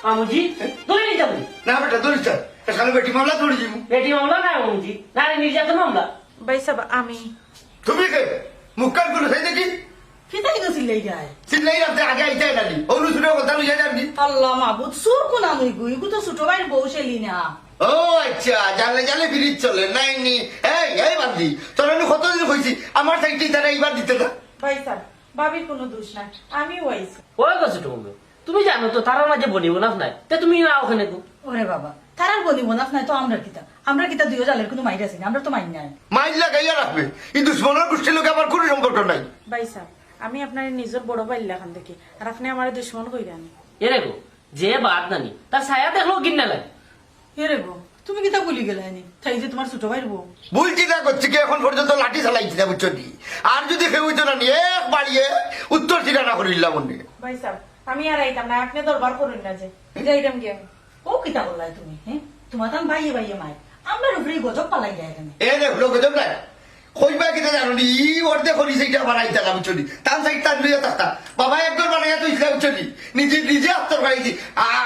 মামুজি ধরে নিতে বলি না বেটা ধরিস এখানে বেটি মামলা ধরে দিব। বেটি মামলা না মামুজি, নারী নির্যাতন মামলা। ভাই সাহেব আমি তুমি কে মুখ কান করে সেই দেখি কিতা কিতা চিল্লাই যায় চিল্লাই রাখতে আগে আইতাই নালি অনুসূরে কথা লইয়া যাবি। আল্লাহ মাহবুদ সুর কোন আমি গুই গু তো ছোট ভাইয়ের বউ ছেলি না। ও আচ্ছা জানলে জানলে ফিরিজ চলে নাই নি। এই বান্দি তোর আমি কতদিন হয়েছি আমার সাইডে তারা এইবার দিতে না। ভাই সাহেব ভাবির কোনো দোষ নাই, আমি ওয়াইছি। ওই গেছে তুমি, তুমি জানো তো তারার মাঝে বনিব না নাই, তা তুমি না ওখানে গো। ওরে বাবা তারার বলি বোনাফ নাই তো আমরা কিতা দুইও জালের কোনো মাইর আছি না, আমরা তো মাইর নাই। মাইল লাগাইয়া রাখবে এই দুশ্মনের গোষ্ঠীর লোক আমার কোনো সম্পর্ক নাই। ভাই সাহেব আমি আপনার নিজের বড় ভাই লেখান দেখি, আর আপনি আমার দুশ্মন কইরানি। এরে গো যে বাদ নানি তার ছায়া দেখলো কিনা লাগে। এরে গো তুমি কিতা বলি গেলে তাই যে তোমার ছোট ভাইয়ের বউ। বলছি না করছি কি এখন পর্যন্ত লাঠি চালাইছি না বুঝছো নি। আর যদি কেউ হইতো না নি এক বাড়িয়ে উত্তর ঠিকানা করিলাম মনে। ভাই সাহেব আমি আর আইতাম না, আপনি দরবার করুন না যে যাইতাম কি আমি। ও কিতা বললাই তুমি হ্যাঁ, তোমার তাম ভাইয়ে ভাইয়ে মায় আমরা উপরে গজব পালাই যায় এখানে। এ রে লোক গজব নাই কইবা কিনা জানো নি ই অর্ধেক করি সেইটা বানাইতা না বুঝছো নি। তান সাইড তান লইয়া থাকতা বাবা একবার বানাইয়া তো ইসলাম বুঝছো নি। নিজে নিজে আস্তর করাইছি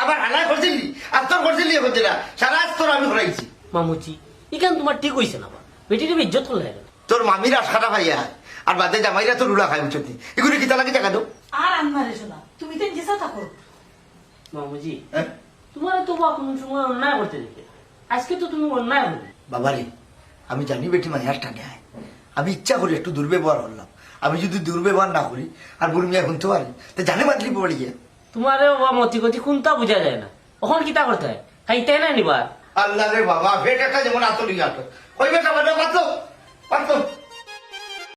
আবার হালাই করছিলি আস্তর করছিলি এখন না সারা আস্তর আমি করাইছি। মামুজি ইখান তোমার ঠিক হইছে না, বেটির ইজ্জত করলে তোর মামির আশাটা ভাইয়া আর বাদে জামাইরা তো রুলা খাই বুঝছো নি। এগুলো কিতা লাগে টাকা দাও। আর আনমারে শোনা তুমি তো যেসা থাকো। মামুজি তোমার তো বা কোন সময় অন্যায় করতে দেখে, আজকে তো তুমি অন্যায় হবে। বাবারে আমি জানি বেটি মাইয়ার টানে আয়, আমি ইচ্ছা করি একটু দুর্ব্যবহার করলাম। আমি যদি দুর্ব্যবহার না করি আর বুড়ি মিয়া শুনতে পারি তা জানে মাতলি পড়ে গিয়ে তোমার মতি গতি কোনটা বোঝা যায় না, ওখান কিতা করতে হয় খাইতে না নিবার। আল্লাহ রে বাবা বেটাটা যেমন আতলি আত ওই বেটা বাবা পারতো পারতো